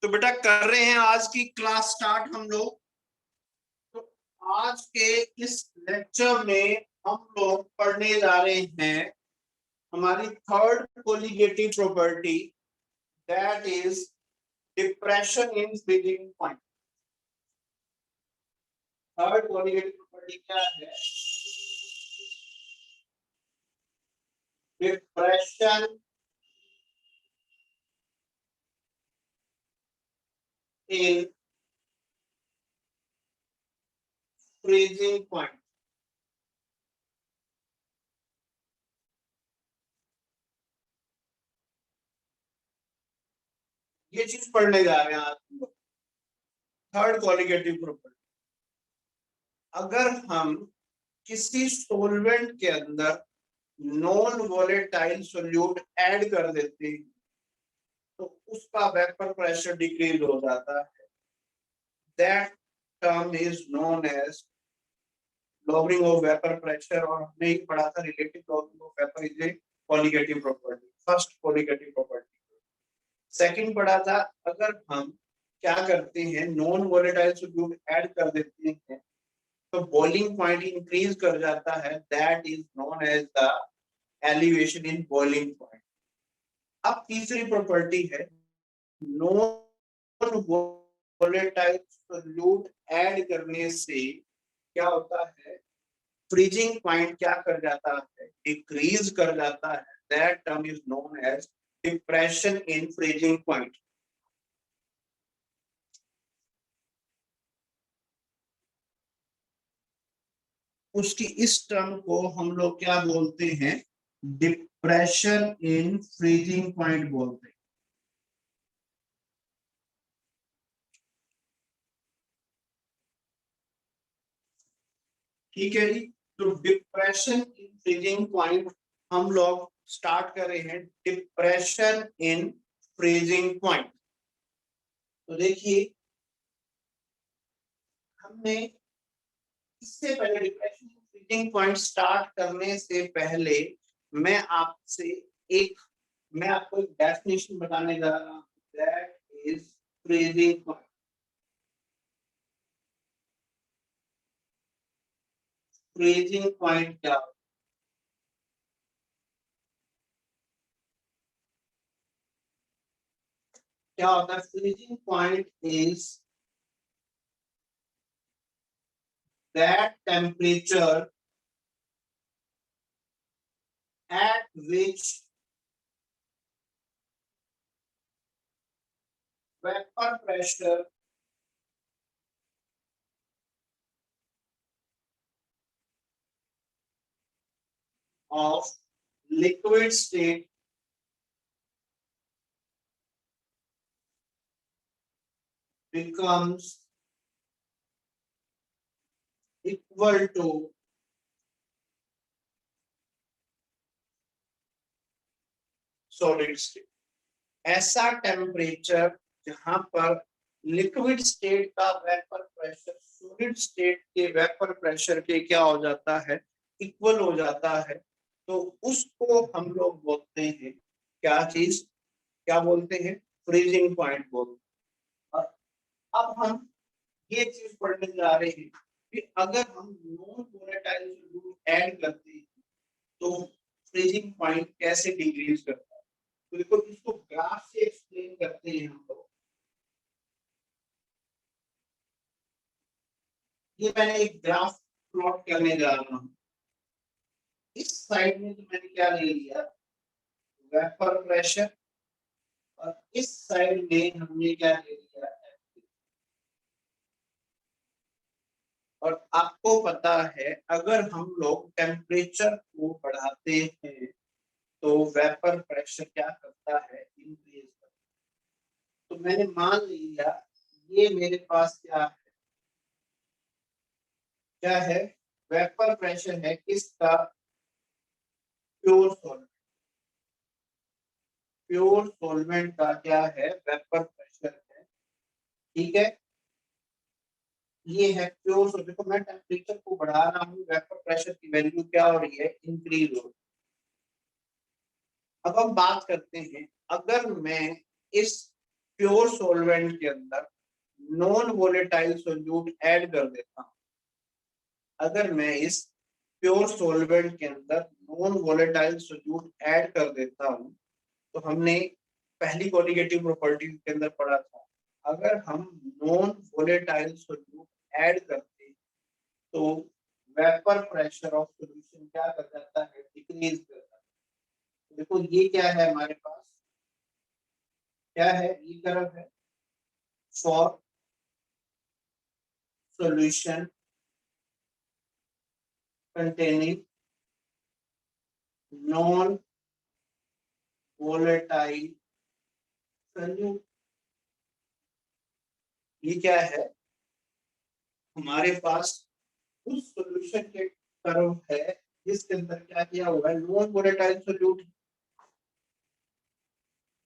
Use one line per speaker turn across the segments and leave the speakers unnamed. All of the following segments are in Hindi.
तो बेटा कर रहे हैं आज की क्लास स्टार्ट हम लोग। तो आज के इस लेक्चर में हम लोग पढ़ने जा रहे हैं हमारी third colligative property, that is depression in freezing point. Third colligative property क्या है? Depression in freezing point. ये चीज पढ़ने जा रहे हैं आज हम लोग, थर्ड कोलिगेटिव प्रॉपर्टी। अगर हम किसी सॉल्वेंट के अंदर नॉन वोलेटाइल सॉल्यूट ऐड कर देते हैं तो उसका वेपर प्रेशर डिक्रीज हो जाता है। That term is known as lowering of vapor pressure, और हमने ही पढ़ा था relative lowering of vapor is a colligative property, first colligative property. Second पढ़ा था अगर हम क्या करते हैं नॉन वोलेटाइल सॉल्यूट ऐड कर देते हैं तो बॉइलिंग पॉइंट इंक्रीज कर जाता है, that is known as the elevation in boiling point. अब तीसरी प्रॉपर्टी है नॉन वोलेटाइल सॉल्यूट ऐड करने से क्या होता है, फ्रीजिंग पॉइंट क्या कर जाता है, डिक्रीज कर जाता है। That term is known as depression in freezing point. उसकी इस टर्म को हम लोग क्या बोलते हैं, डिप्रेशन इन फ्रीजिंग पॉइंट बोलते हैं। ठीक है जी। तो डिप्रेशन इन फ्रीजिंग पॉइंट हम लोग स्टार्ट कर रहे हैं, डिप्रेशन इन फ्रीजिंग पॉइंट। तो देखिए हमने इससे पहले depression in freezing point start करने से पहले मैं आपसे मैं आपको एक डेफिनेशन बताने जा रहा हूं, that is freezing point. Freezing point क्या होता है? Freezing point is that temperature at which vapor pressure of liquid state becomes equal to solid state। ऐसा टेम्परेचर जहां पर लिक्विड स्टेट का वेपर प्रेशर सॉलिड स्टेट के वेपर प्रेशर के क्या हो जाता है, इक्वल हो जाता है, तो उसको हम लोग बोलते हैं क्या चीज, क्या बोलते हैं, फ्रीजिंग पॉइंट बोलते हैं। अब हम ये चीज पढ़ने जा रहे हैं कि अगर हम नॉन वोलेटाइल सॉल्यूट ऐड करते हैं तो फ्रीजिंग पॉइंट कैसे डिक्रीज करता है। तो देखो इसको ग्राफ से एक्सप्लेन करते हैं हम लोग। ये मैंने एक ग्राफ प्लॉट करने जा रहा हूँ। इस साइड में तो मैंने क्या ले लिया, वेपर प्रेशर, और इस साइड में हमने क्या ले लिया, और आपको पता है अगर हम लोग टेम्परेचर को बढ़ाते हैं तो वेपर प्रेशर क्या करता है, इंक्रीज करता है। तो मैंने मान लिया ये मेरे पास क्या है, वेपर प्रेशर है किसका, प्योर सॉल्वेंट। प्योर सॉल्वेंट का क्या है, वेपर प्रेशर है। ठीक है, ये है प्योर सॉल्वेंट। देखो मैं टेम्परेचर को बढ़ा रहा हूँ, वेपर प्रेशर की वैल्यू क्या हो रही है, इंक्रीज हो रही है। अब हम बात करते हैं अगर मैं इस प्योर सॉल्वेंट के अंदर नॉन वोलेटाइल सोल्यूट ऐड कर देता हूं, अगर मैं इस प्योर सॉल्वेंट के अंदर नॉन वोलेटाइल सोल्यूट ऐड कर देता हूं, तो हमने पहली कॉलिगेटिव प्रॉपर्टी के अंदर पढ़ा था, अगर हम नॉन वोलेटाइल सोल्यूट ऐड करते तो वेपर प्रेशर ऑफ सॉल्यूशन क्या कर जाता है, डिक्रीज कर जाता है। देखो ये क्या है हमारे पास, क्या है, ये तरफ है for solution containing non volatile solute। ये क्या है, हमारे पास उस सॉल्यूशन के कर्व है जिसके अंदर क्या किया हुआ है, नॉन वोलेटाइल सोल्यूट।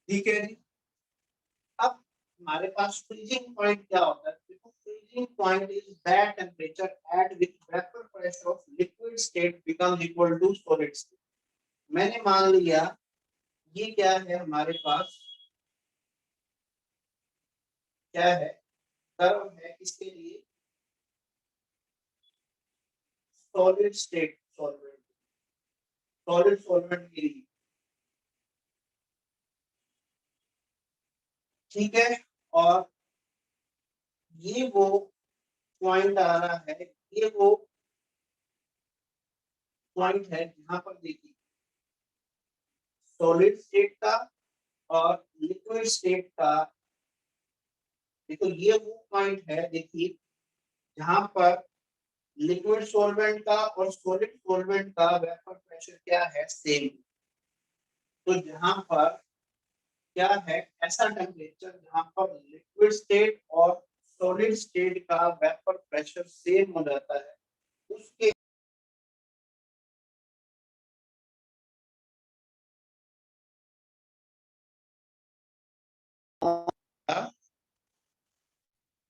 ठीक है जी। अब हमारे पास फ्रीजिंग पॉइंट क्या होता है, देखो freezing point is that temperature at which vapour pressure of liquid state becomes equal to solid state. मैंने मान लिया ये क्या है हमारे पास, क्या है, कर्व है इसके लिए solid state solvent, solid solvent के लिए। ठीक है, और ये वो पॉइंट आ रहा है, ये वो पॉइंट है जहां पर देखिए सॉलिड स्टेट का और लिक्विड स्टेट का, देखो ये वो पॉइंट है देखिए जहां पर लिक्विड सॉल्वेंट का और सॉलिड सॉल्वेंट का वेपर प्रेशर क्या है, सेम। तो जहां पर क्या है, ऐसा टेम्परेचर जहां पर लिक्विड स्टेट और सॉलिड स्टेट का वेपर प्रेशर सेम हो जाता है, उसके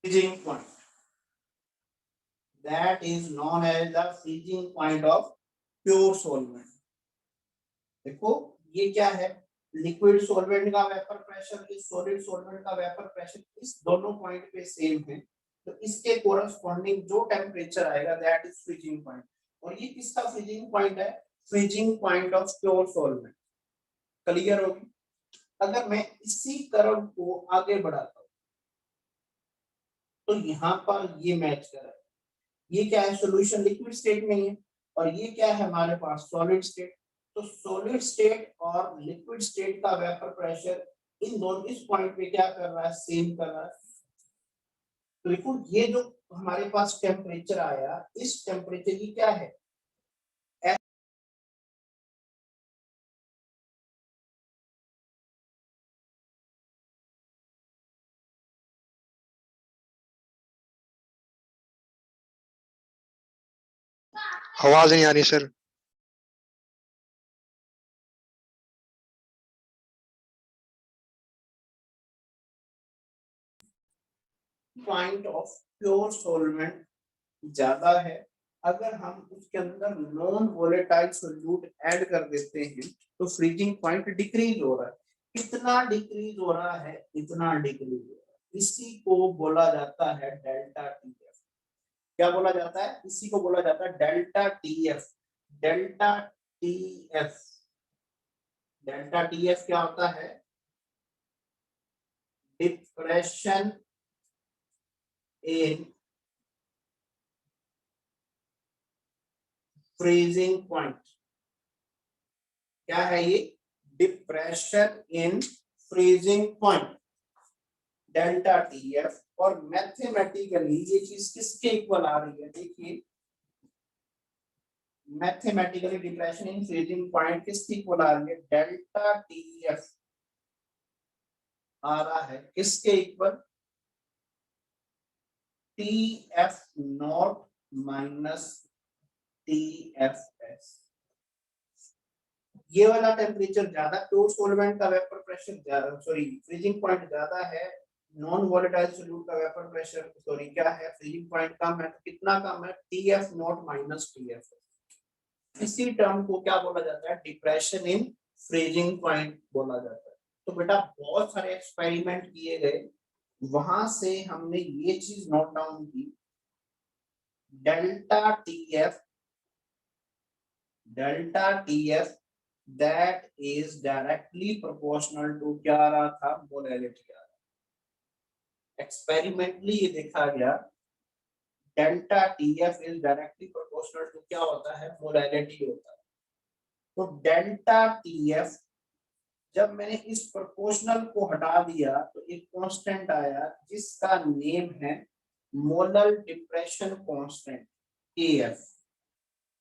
freezing point, that is known as the freezing point of pure solvent। देखो ये क्या है, लिक्विड सॉल्वेंट का वेपर प्रेशर इस सॉलिड सॉल्वेंट का वेपर प्रेशर इस दोनों पॉइंट पे सेम है, तो इसके कोरस्पॉन्डिंग जो टेम्परेचर आएगा दैट इज फ्रीजिंग पॉइंट। और ये किसका फ्रीजिंग पॉइंट है, freezing point of pure solvent. Clear होगी। अगर मैं इसी कर्व को आगे बढ़ाता हूं तो यहाँ पर ये मैच कर रहा है, ये क्या है, सॉल्यूशन लिक्विड स्टेट में है और ये क्या है हमारे पास सॉलिड स्टेट। तो सॉलिड स्टेट और लिक्विड स्टेट का वेपर प्रेशर इन दोनों इस पॉइंट पे क्या कर रहा है, सेम कर रहा है। तो देखो ये जो हमारे पास टेम्परेचर आया, इस टेम्परेचर की क्या है,
आवाज नहीं आ रही sir.
Point of pure solvent ज्यादा है। अगर हम उसके अंदर नॉन वोलेटाइल सोल्यूट ऐड कर देते हैं तो फ्रीजिंग पॉइंट डिक्रीज हो रहा है। कितना डिक्रीज हो रहा है, इतना डिक्रीज हो रहा है। इसी को बोला जाता है डेल्टा टीएफ। क्या बोला जाता है, इसी को बोला जाता है delta TF. Delta TF, delta TF क्या होता है, डिप्रेशन इन फ्रीजिंग पॉइंट। क्या है ये, depression in freezing point, delta TF. और मैथमेटिकली ये चीज किसके इक्वल आ रही है, देखिए mathematically depression in freezing point किसके इक्वल आ रही है, डेल्टा टीएफ आ रहा है किसके equal, TF not minus TFS. ये वाला टेम्परेचर ज्यादा, प्योर सॉल्वेंट का वेपर प्रेशर ज्यादा, सॉरी फ्रीजिंग पॉइंट ज्यादा है, नॉन वोलेटाइल सॉल्यूट का वेपर प्रेशर सॉरी क्या है, फ्रीजिंग पॉइंट कम है। तो कितना कम है, टीएफ नॉट माइनस टीएफ। इसी टर्म को क्या बोला जाता है, डिप्रेशन इन फ्रीजिंग पॉइंट बोला जाता है। तो बेटा बहुत सारे एक्सपेरिमेंट किए गए, वहां से हमने ये चीज नोट डाउन की, delta TF that is directly proportional to क्या आ रहा था, मोलैलिटी आ रहा। एक्सपेरिमेंटली ये देखा गया delta TF is directly proportional to क्या होता है, मोलैलिटी होता है। तो डेल्टा टीएफ जब मैंने इस प्रोपोर्शनल को हटा दिया तो एक कांस्टेंट आया जिसका नेम है मोलर डिप्रेशन कांस्टेंट, केएफ।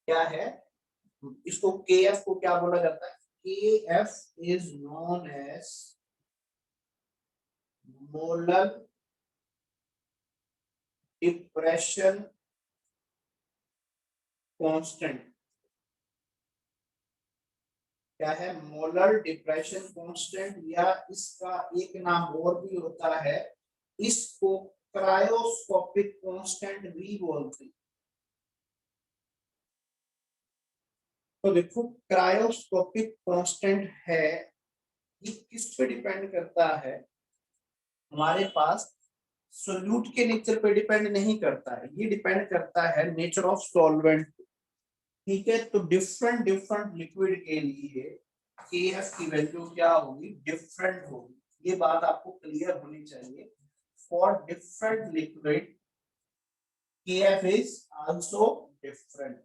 क्या है इसको, केएफ को क्या बोला जाता है, KF is known as molar depression constant. क्या है, मोलर डिप्रेशन कांस्टेंट, या इसका एक नाम और भी होता है, इसको क्रायोस्कोपिक कांस्टेंट भी बोलते हैं। तो देखो क्रायोस्कोपिक कांस्टेंट है, ये किस पे डिपेंड करता है, हमारे पास सोल्यूट के नेचर पे डिपेंड नहीं करता है, ये डिपेंड करता है नेचर ऑफ सॉल्वेंट। ठीक है, तो डिफरेंट डिफरेंट लिक्विड के लिए केएफ की वैल्यू क्या होगी, डिफरेंट होगी। ये बात आपको क्लियर होनी चाहिए। For different liquid KF is also different.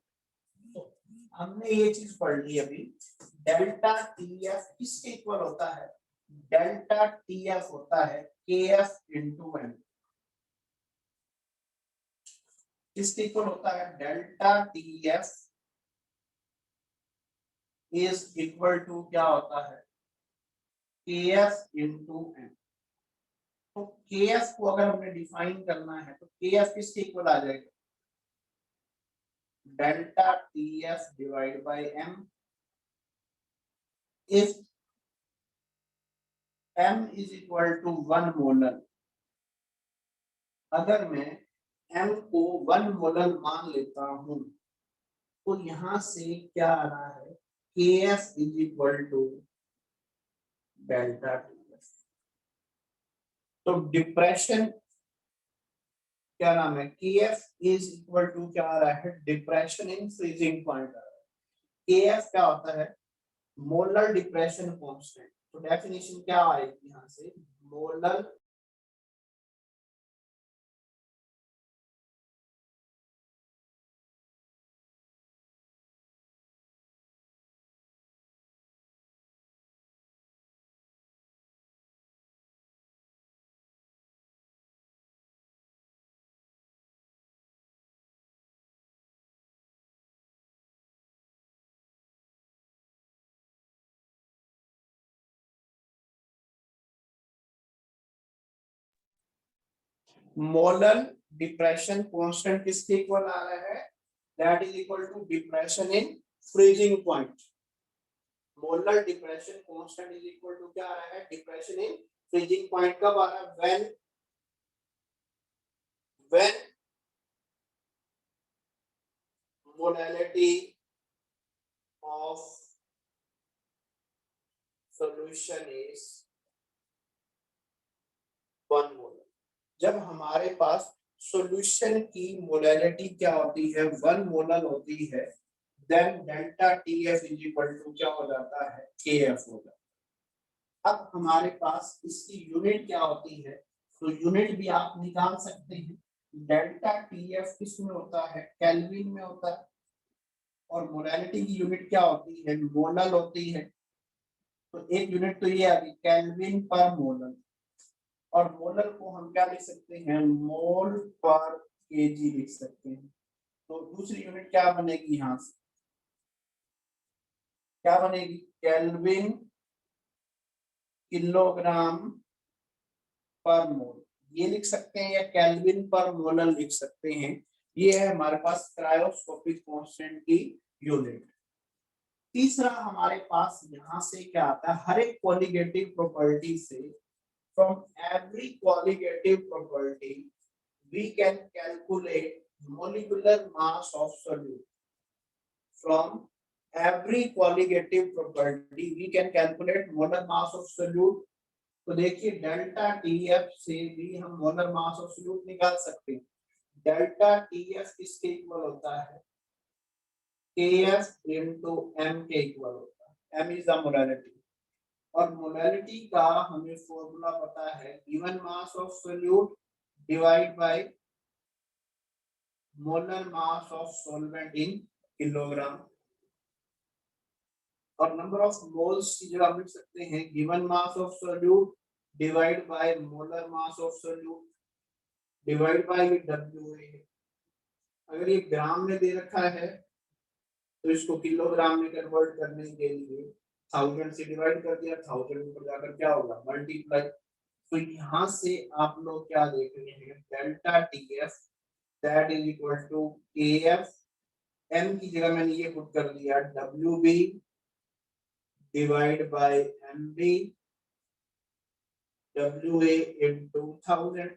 तो हमने ये चीज पढ़ ली अभी, डेल्टा टीएफ किसके इक्वल होता है, डेल्टा टीएफ होता है केएफ इंटू एम। किसके इक्वल होता है, delta TF is equal to क्या होता है, केएफ इंटू एम। तो केएफ को अगर हमें डिफाइन करना है तो केएफ किसके इक्वल आ जाएगा, delta TF divide by M. If m is equal to 1 molar, अगर मैं m को 1 मोलर मान लेता हूं तो यहां से क्या आ रहा है, kf is equal to delta TF. तो डिप्रेशन क्या नाम है, kf इज इक्वल टू क्या आ रहा है, डिप्रेशन इन फ्रीजिंग पॉइंट आ रहा है। kf क्या होता है, मोलर डिप्रेशन कांस्टेंट। तो डेफिनेशन क्या आएगी यहां से, मोलर मोलर डिप्रेशन कांस्टेंट किसके इक्वल आ रहा है, that is equal to depression in freezing point. Molar depression constant is equal to क्या आ रहा है, डिप्रेशन इन फ्रीजिंग पॉइंट। कब आ रहा है, when molality of solution is 1 molar. जब हमारे पास सॉल्यूशन की मोलैलिटी क्या होती है, 1 मोलर होती है, then delta TF is equal to क्या हो जाता है, केएफ हो जाता है। अब हमारे पास इसकी यूनिट क्या होती है, तो यूनिट भी आप निकाल सकते हैं। डेल्टा टीएफ किस में होता है, केल्विन में होता है, और मोलैलिटी की यूनिट क्या होती है, मोलर होती है। तो एक यूनिट तो ये आ गई केल्विन पर मोलर, और मोलर को हम क्या लिख सकते हैं, मोल पर केजी लिख सकते हैं। तो दूसरी यूनिट क्या बनेगी, यहां से क्या बनेगी, केल्विन किलोग्राम पर मोल, ये लिख सकते हैं, या केल्विन पर मोलर लिख सकते हैं। ये है हमारे पास क्रायोस्कोपिक कांस्टेंट की यूनिट। तीसरा हमारे पास यहां से क्या आता है, हर एक कोलिगेटिव प्रॉपर्टी से, from every qualitative property we can calculate molecular mass of solute. From every qualitative property we can calculate molar mass of solute तो देखिए डेल्टा टीएफ से भी हम मोलर मास ऑफ सॉल्यूट निकाल सकते हैं। डेल्टा टीएफ किसके इक्वल होता है? KF into M के इक्वल होता है। M इज द मोलैरिटी और मोलैरिटी का हमें फॉर्मूला पता है, given mass of solute divide by molar mass of solvent in kilogram. और नंबर ऑफ मोल्स की जगह लिख सकते हैं given mass of solute divide by molar mass of solute divide by WA। अगर ये ग्राम में दे रखा है तो इसको किलोग्राम में कन्वर्ट करने के लिए 1000 से डिवाइड कर दिया, 1000 पर जाकर क्या होगा मल्टीप्लाई। तो यहाँ से आप लोग क्या देख रहे हैं, delta TF that is equal to KF, M की जगह मैंने ये पुट कर दिया WB divide by MB WA into 1000।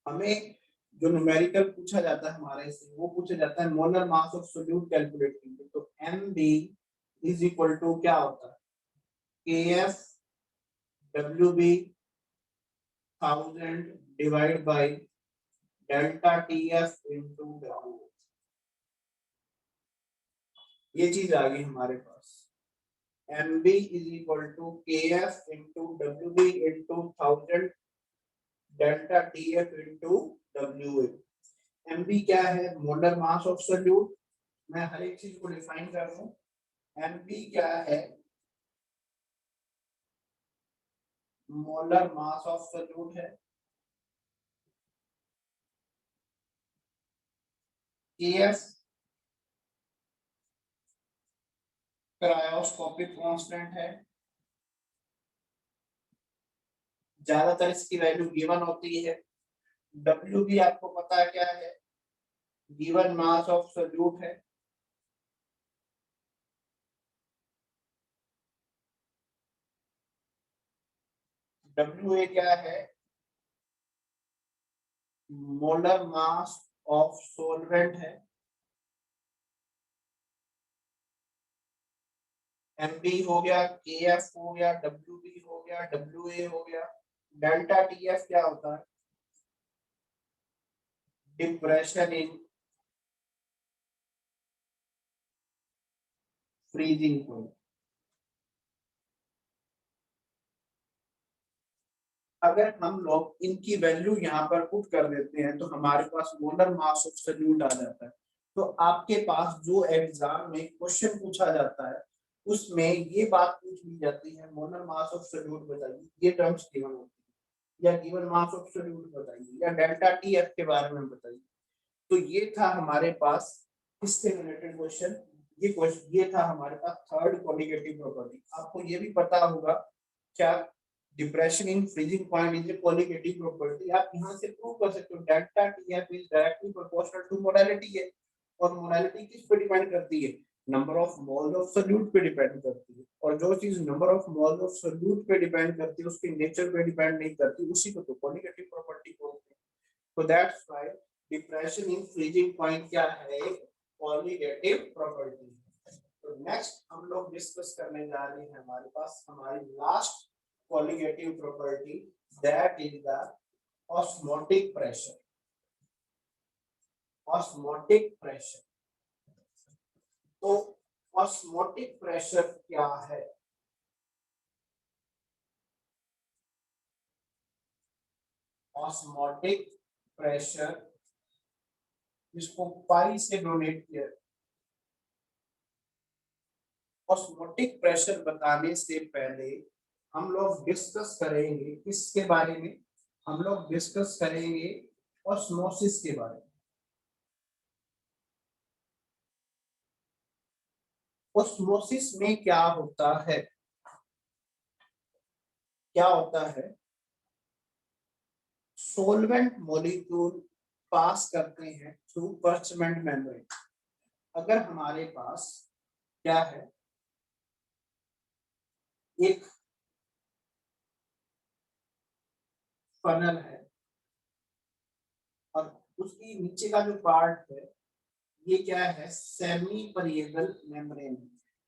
हमें जो न्यूमेरिकल पूछा जाता है हमारे से वो पूछा जाता है molar mass of solute calculate कीजिए। तो MB इज इक्वल टू क्या होता है KF WB 1000 divide by delta TF into W। ये चीज आ गई हमारे पास, MB is equal to KF into WB into 1000 delta TF into WA। MB क्या है, मोलर मास ऑफ सॉल्यूट। मैं हर एक चीज को डिफाइन कर रहा हूँ। MB क्या है, मोलर मास ऑफ सॉल्यूट है। KF क्रायोस्कोपिक कांस्टेंट है, ज्यादातर इसकी वैल्यू गिवन होती है। W भी आपको पता है क्या है, गिवन मास ऑफ सॉल्यूट है। WA क्या है, मोलर मास ऑफ सॉल्वेंट है। MB हो गया, KF हो गया, WB हो गया, WA हो गया। डेल्टा TF क्या होता है, डिप्रेशन इन फ्रीजिंग पॉइंट। अगर हम लोग इनकी वैल्यू यहाँ पर पुट कर देते हैं तो हमारे पास मोलर मास ऑफ सॉल्यूट आ जाता है। तो आपके पास जो एग्जाम में क्वेश्चन पूछा जाता है उसमें ये बात पूछ ली जाती है, मोलर मास ऑफ सॉल्यूट बताइए, ये टर्म्स गिवन होती है, या गिवन मास ऑफ सॉल्यूट बताइए, या डेल्टा TF के बारे में बताइए। तो ये था हमारे पास इससे रिलेटेड क्वेश्चन। ये था हमारे पास थर्ड क्वालिटेटिव प्रॉपर्टी। आपको ये भी पता होगा क्या, depression in freezing point is a qualitative property. आप यहाँ से प्रूव कर सकते हो delta TF is directly proportional to molarity है। और मोलैरिटी किस पे डिपेंड करती है, number of moles of solute पे डिपेंड करती है। और जो चीज number of moles of solute पे डिपेंड करती है उसके नेचर पे डिपेंड नहीं करती, उसी को तो क्वालिटेटिव प्रॉपर्टी बोलते हैं। So that's why depression in freezing point क्या है, qualitative property। तो नेक्स्ट हम लोग डिस्कस करने जा रहे हैं, हमारे पास हमारी last qualitative property that is the osmotic pressure। osmotic pressure, तो osmotic pressure क्या है, osmotic pressure जिसको पाई से डोनेट किया। ऑस्मोटिक प्रेशर बताने से पहले हम लोग डिस्कस करेंगे किसके बारे में, हम लोग डिस्कस करेंगे ऑस्मोसिस के बारे में। ऑस्मोसिस में क्या होता है, क्या होता है, सोलवेंट मॉलिक्यूल पास करते हैं थ्रू पर्चमेंट मेम्ब्रेन। अगर हमारे पास क्या है, एक फनल है और उसकी नीचे का जो पार्ट है ये क्या है, semi permeable membrane.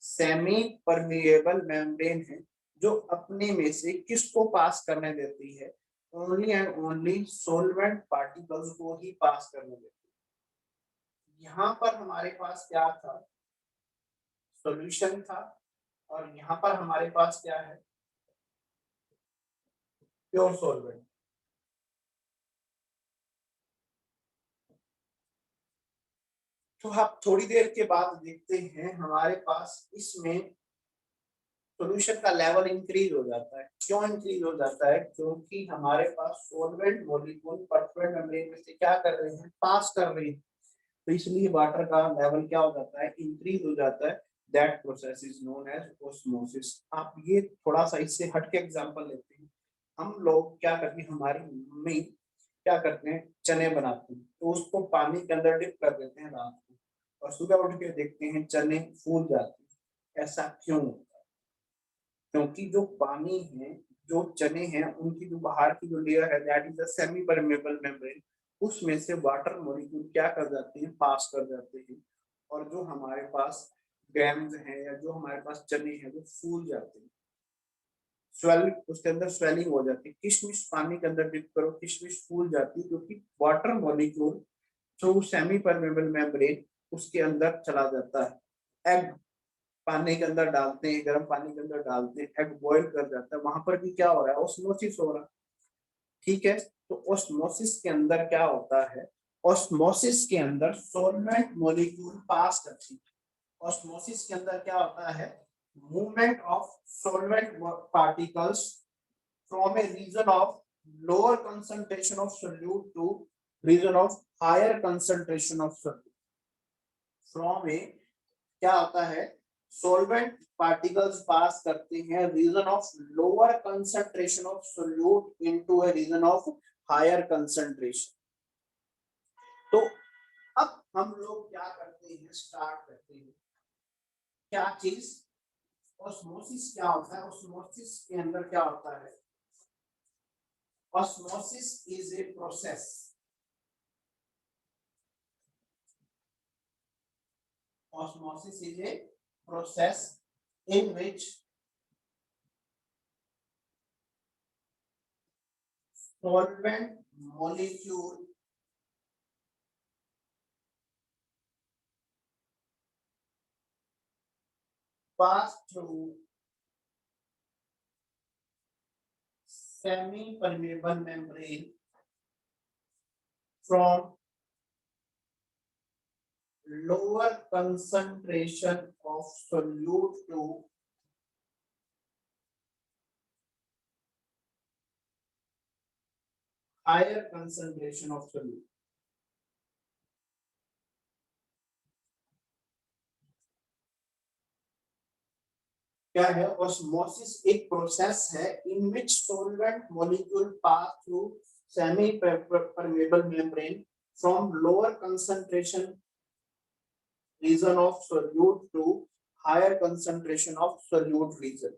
Semi permeable membrane है जो अपने में से किसको पास करने देती है, only and only solvent particles को ही पास करने देती है। यहाँ पर हमारे पास क्या था, सॉल्यूशन था, और यहाँ पर हमारे पास क्या है, प्योर सॉल्वेंट। तो आप थोड़ी देर के बाद देखते हैं हमारे पास इसमें सॉल्यूशन का लेवल इंक्रीज हो जाता है। क्यों इंक्रीज हो जाता है, क्योंकि हमारे पास सॉल्वेंट मॉलिक्यूल परफेक्ट मेम्ब्रेन में से क्या कर रहे हैं, पास कर रहे हैं, तो इसलिए वाटर का लेवल क्या हो जाता है, इंक्रीज हो जाता है। That process is known as osmosis. आप ये थोड़ा सा इससे हटके एग्जांपल लेते हैं। हम लोग क्या करते हैं, हमारी मम्मी क्या करते हैं, चने बनाते हैं तो उसको पानी के अंदर डिप कर देते हैं रात को, और सुबह उठ के देखते हैं चने फूल जाते हैं। ऐसा क्यों होता है, क्योंकि जो पानी है, जो चने हैं, उनकी जो बाहर की जो लेयर है, that is the semi permeable membrane, उसमें से वाटर मॉलिक्यूल क्या कर जाते हैं, पास कर जाते हैं, और जो हमारे पास ग्रैम्स हैं या जो हमारे पास चने हैं वो फूल जाते हैं, स्वेल, उसके अंदर स्वेलिंग हो जाती है। किशमिश पानी के अंदर डिप करो, किशमिश फूल जाती है, क्योंकि water molecule through semi permeable membrane उसके अंदर चला जाता है। एग पानी के अंदर डालते हैं, गर्म पानी के अंदर डालते हैं, एग बॉईल कर जाता है, वहां पर भी क्या हो रहा है, ऑस्मोसिस हो रहा है। ठीक है, तो ऑस्मोसिस के अंदर क्या होता है, ऑस्मोसिस के अंदर सॉल्वेंट मॉलिक्यूल पास करती है। ऑस्मोसिस के अंदर क्या होता है, movement of solvent particles from a region of lower concentration of solute to region of higher concentration of solute. From a क्या होता है, solvent particles पास करते हैं region of lower concentration of solute into a region of higher concentration. तो अब हम लोग क्या करते हैं, स्टार्ट करते हैं क्या चीज, ऑस्मोसिस क्या होता है। ऑस्मोसिस के अंदर क्या होता है, osmosis is a process, osmosis is a process in which solvent molecule pass through semi permeable membrane from lower concentration of solute to higher concentration of solute. क्या है, ऑस्मोसिस एक प्रोसेस है in which solvent molecule pass through semi permeable membrane from lower concentration region of solute to higher concentration of solute region,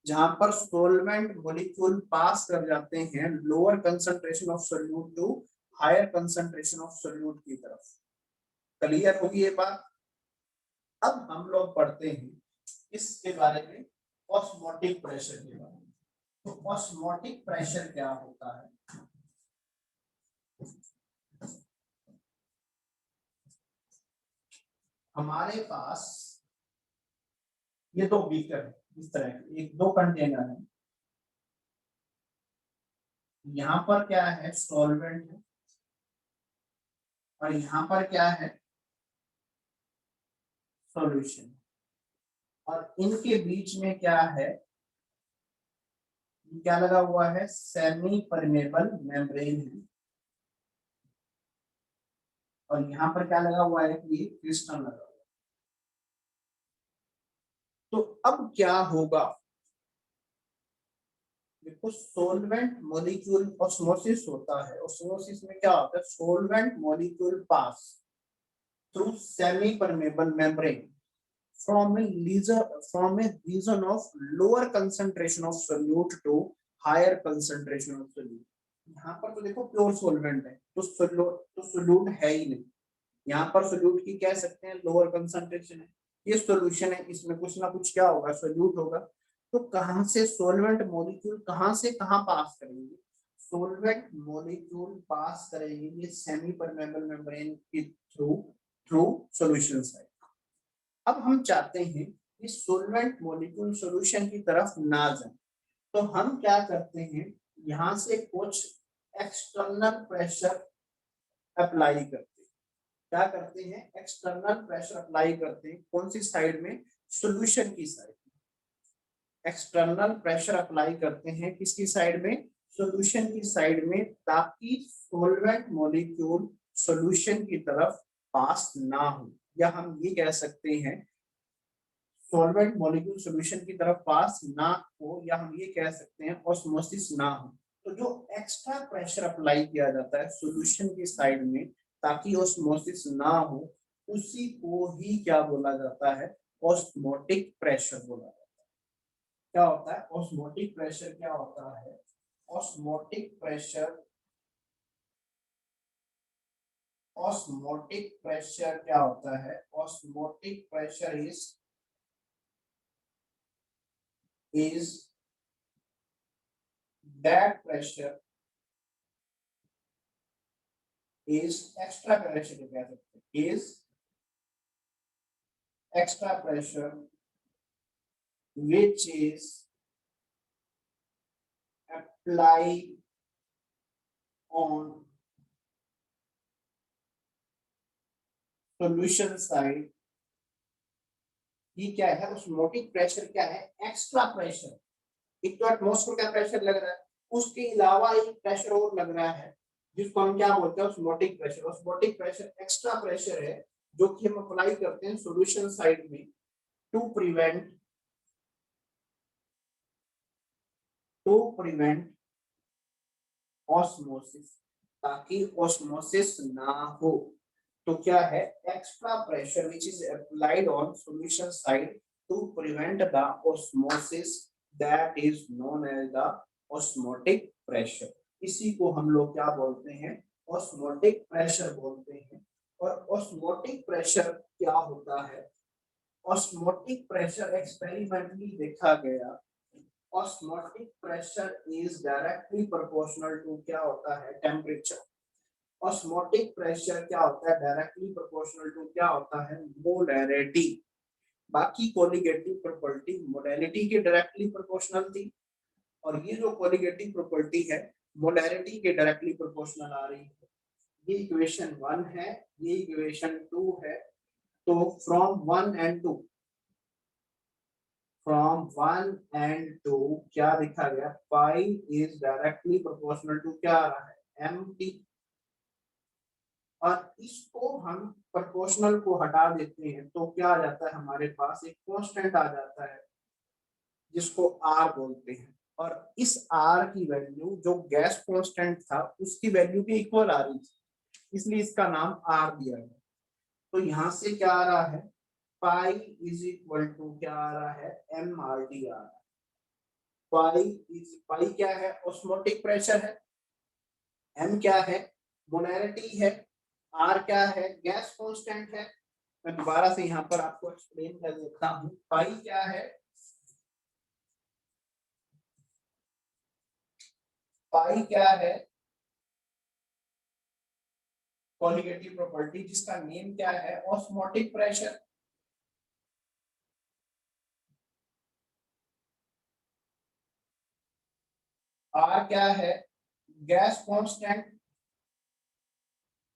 जहां पर सॉल्वेंट मॉलिक्यूल पास कर जाते हैं lower concentration of solute to higher concentration of solute की तरफ। क्लियर होगी ये बात। अब हम लोग पढ़ते हैं इसके बारे में, ऑस्मोटिक प्रेशर के बारे में। तो ऑस्मोटिक प्रेशर क्या होता है, हमारे पास ये दो बीकर है, इस तरह के एक दो कंटेनर है, यहाँ पर क्या है, सॉल्वेंट है, और यहाँ पर क्या है, सॉल्यूशन, और इनके बीच में क्या है, क्या लगा हुआ है, सेमी परमेबल मेम्ब्रेन है, और यहाँ पर क्या लगा हुआ है, ये क्रिस्टल लगा हुआ है। तो अब क्या होगा, देखो सोलवेंट मॉलिक्यूल ऑस्मोसिस होता है, ऑस्मोसिस में क्या होता है, solvent molecule pass through semi permeable membrane from a region of lower concentration of solute to higher concentration of solute। यहाँ पर तो देखो प्योर सोलवेंट है, तो सोल्यूट है ही नहीं, यहाँ पर सोल्यूट की कह सकते हैं लोअर कंसंट्रेशन है, ये सॉल्यूशन है, इसमें कुछ ना कुछ क्या होगा, सोल्यूट होगा। तो कहां से सोलवेंट मॉलिक्यूल कहां से कहां पास करेंगे? सोलवेंट मॉलिक्यूल पास करेंगे सेमी परमेबल मेम्ब्रेन के थ्रू थ्रू सॉल्यूशन साइड। अब हम चाहते हैं कि सोलवेंट मॉलिक्यूल सॉल्यूशन की तरफ ना जाए, तो हम क्या करते हैं, यहां से कुछ एक्सटर्नल प्रेशर अप्लाई करते हैं। क्या करते हैं? एक्सटर्नल प्रेशर अप्लाई करते हैं। कौन सी साइड में? सॉल्यूशन की साइड में। एक्सटर्नल प्रेशर अप्लाई करते हैं किसकी साइड में? सॉल्यूशन की साइड में, ताकि सॉल्वेंट मॉलिक्यूल सॉल्यूशन की तरफ पास ना हो, या हम ये कह सकते हैं सॉल्वेंट मॉलिक्यूल सॉल्यूशन की तरफ पास ना हो, या हम ये कह सकते हैं ऑस्मोसिस ना हो। तो जो एक्स्ट्रा प्रेशर अप्लाई किया जाता है सॉल्यूशन की साइड में ताकि ऑस्मोसिस ना हो, उसी को ही क्या बोला जाता है? ऑस्मोटिक प्रेशर बोला जाता है। क्या होता है ऑस्मोटिक प्रेशर? क्या होता है ऑस्मोटिक प्रेशर? ऑस्मोटिक प्रेशर क्या होता है? Osmotic pressure is that pressure is extra pressure कह सकते हैं, is extra pressure which is applied on solution side। ये क्या है? ऑस्मोटिक प्रेशर क्या है? Extra pressure. एक तो एटमॉस्फेयर का प्रेशर लग रहा है, उसके अलावा एक प्रेशर और लग रहा है जिसको हम क्या बोलते हैं? Osmotic pressure. Osmotic pressure extra pressure है जो कि हम अप्लाई करते हैं सॉल्यूशन साइड में टू प्रिवेंट ऑस्मोसिस, ताकि ऑस्मोसिस ना हो। तो क्या है? Extra pressure which is applied on solution side to prevent the osmosis, that is known as the osmotic pressure. इसी को हम लोग क्या बोलते हैं? ऑस्मोटिक प्रेशर बोलते हैं। और ऑस्मोटिक प्रेशर क्या होता है? ऑस्मोटिक प्रेशर एक्सपेरिमेंटली देखा गया, osmotic pressure is directly proportional to क्या होता है? टेम्परेचर। ऑस्मोटिक प्रेशर क्या होता है? डायरेक्टली प्रोपोर्शनल टू क्या होता है? मोलैरिटी। बाकी कोलिगेटिव प्रॉपर्टी मोलैरिटी के डायरेक्टली प्रोपोर्शनल थी, और ये जो कोलिगेटिव प्रॉपर्टी है मोलैरिटी के डायरेक्टली प्रोपोर्शनल आ रही है। ये इक्वेशन 1 है, ये इक्वेशन 2 है। तो फ्रॉम 1 एंड 2, फ्रॉम 1 एंड 2 क्या लिखा गया? Pi is directly proportional to क्या आ रहा है? एमटी। और इसको हम प्रोपोर्शनल को हटा देते हैं तो क्या आ जाता है? हमारे पास एक कांस्टेंट आ जाता है जिसको आर बोलते हैं। और इस आर की वैल्यू जो गैस कांस्टेंट था उसकी वैल्यू के इक्वल आ रही थी, इसलिए इसका नाम आर दिया गया। तो यहां से क्या आ रहा है? पाई इज इक्वल टू क्या आ रहा है? एम आर टी आ रहा है। पाई क्या है? ऑस्मोटिक प्रेशर है। एम क्या है? मोलैरिटी है। आर क्या है? गैस कांस्टेंट है। मैं दोबारा से यहाँ पर आपको एक्सप्लेन कर देता हूँ। पाई क्या है? पाई क्या है? कोलिगेटिव प्रॉपर्टी जिसका नेम क्या है? Osmotic pressure. आर क्या है? Gas constant.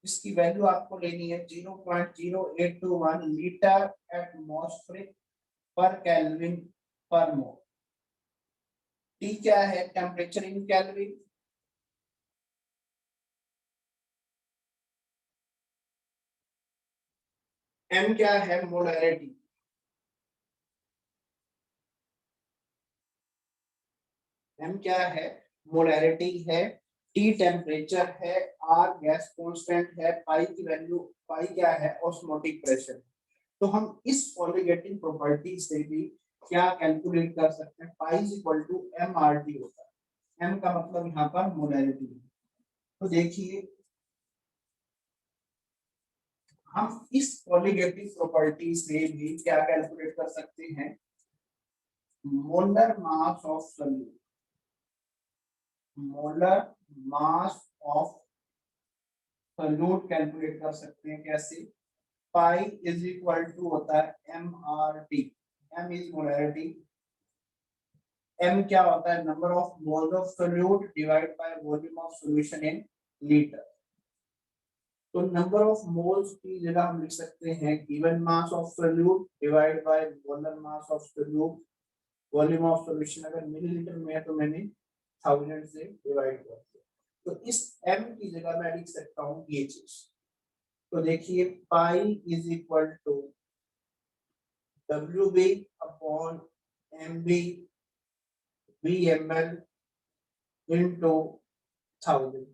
इसकी वैल्यू आपको लेनी है 0.0821 लीटर एटमॉस्फेरिक पर केल्विन पर मोल। टी क्या है? Temperature in kelvin. एम क्या है? मोलैरिटी। एम क्या है? मोलैरिटी है। टी टेम्परेचर है। आर गैस कांस्टेंट है। पाई की वैल्यू, पाई क्या है? Osmotic pressure. तो हम इस कोलिगेटिव प्रॉपर्टी से भी क्या कैलकुलेट कर सकते हैं? Pi is equal to M R T होता है। एम का मतलब यहाँ पर मोलैरिटी है। तो देखिए हम इस कोलिगेटिव प्रॉपर्टी से भी क्या कैलकुलेट कर सकते हैं? Molar mass of solute, molar mass of solute calculate कर सकते हैं कैसे, पाई इज इक्वल टू होता है M R T, M is molarity, M क्या होता है number of moles of solute divide by volume of solution in litre. तो नंबर ऑफ मोल्स की जगह हम लिख सकते हैं given mass of solute divide by molar mass of solute, volume of solution अगर मिलीलीटर में है तो मैंने 1000 से डिवाइड कर दिया, तो इस m की जगह मैं लिख सकता हूँ ये चीज। तो देखिए pi is equal to W B upon M B V M L into 1000,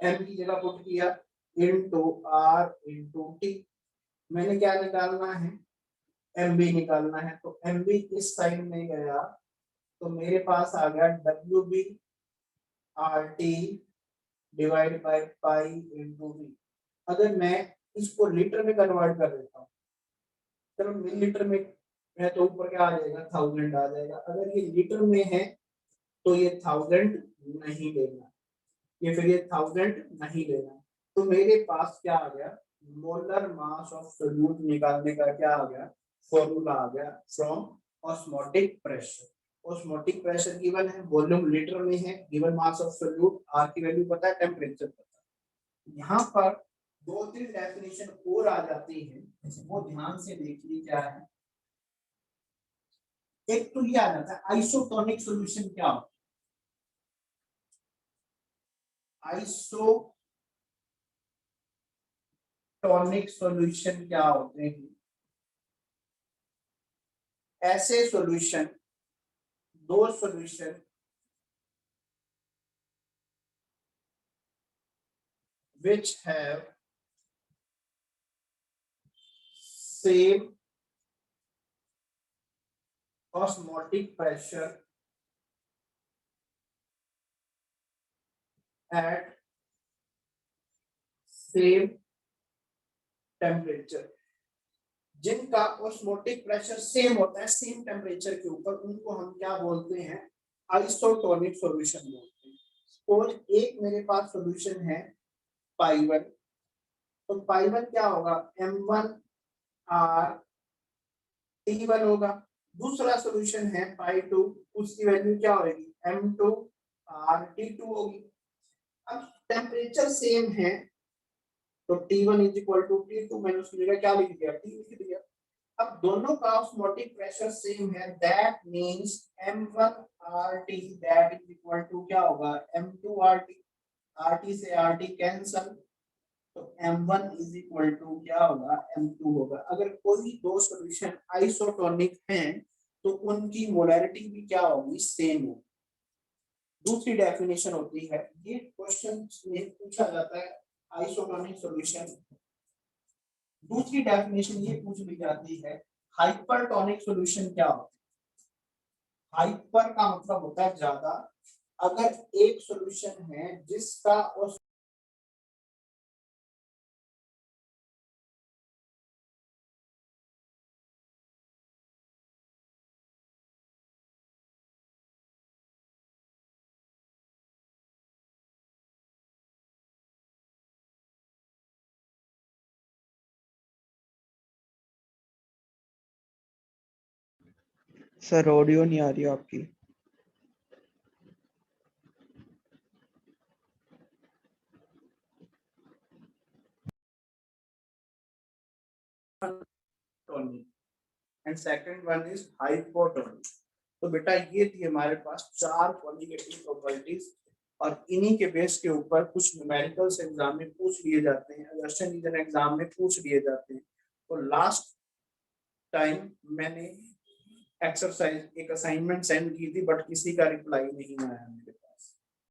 m की जगह पुट किया इंटू आर इंटू टी, मैंने क्या निकालना है एम बी निकालना है, तो एम बी इस साइड में गया तो मेरे पास आ गया W B R T divide by pi into V. अगर मैं इसको लीटर में कन्वर्ट कर देता हूँ, चलो मिलीलीटर में है तो ऊपर क्या आ जाएगा 1000 आ जाएगा, अगर ये लीटर में है तो ये 1000 नहीं लेना, ये फिर ये 1000 नहीं लेना, तो मेरे पास क्या आ गया मोलर मास ऑफ सोल्यूट निकालने का क्या आ गया फॉर्मूला आ गया from osmotic pressure. Osmotic pressure given है, वॉल्यूम लीटर में है, given mass of solute, R की वैल्यू पता है, टेम्परेचर पता है। यहाँ पर 2-3 डेफिनेशन और आ जाती है, वो ध्यान से देखिए क्या है। एक तो ये आ जाता है आइसोटोनिक सॉल्यूशन क्या होता है, आइसोटोनिक सॉल्यूशन क्या होते हैं, ऐसे सॉल्यूशन, दो solution which have same osmotic pressure at same temperature, जिनका ऑस्मोटिक प्रेशर सेम होता है सेम टेम्परेचर के ऊपर, उनको हम क्या बोलते हैं आइसोटोनिक सॉल्यूशन बोलते हैं। और एक मेरे पास सॉल्यूशन है पाई1, तो पाई1 क्या होगा M1R होगा, दूसरा सॉल्यूशन है पाई2, उसकी वैल्यू क्या होगी M2R होगी। अब टेम्परेचर सेम है तो T1 is equal to T2, मैंने उसकी जगह क्या लिख दिया T लिख दिया। अब दोनों का ऑस्मोटिक प्रेशर सेम है, that means M1RT that is equal to क्या होगा M2RT, RT से RT कैंसल, तो M1 इज इक्वल टू क्या होगा M2 होगा। अगर कोई दो सॉल्यूशन आइसोटोनिक हैं तो उनकी मोलैरिटी भी क्या होगी सेम होगी। दूसरी डेफिनेशन होती है, ये क्वेश्चन में पूछा जाता है आइसोटोनिक सॉल्यूशन, दूसरी डेफिनेशन ये पूछ ली जाती है हाइपरटोनिक सॉल्यूशन क्या होता है। हाइपर का मतलब होता है ज्यादा, अगर एक सॉल्यूशन है जिसका उस
सर ऑडियो नहीं आ रही आपकी।
And second one is hypotonic. तो बेटा ये थी हमारे पास 4 क्वालिटेटिव प्रॉपर्टीज, और इन्हीं के बेस के ऊपर कुछ न्यूमेरिकल्स एग्जाम में पूछ लिए जाते हैं, वेस्टर्न रीजन एग्जाम में पूछ लिए जाते हैं। तो लास्ट टाइम मैंने एक्सरसाइज एक असाइनमेंट सेंड की थी बट किसी का रिप्लाई नहीं आया।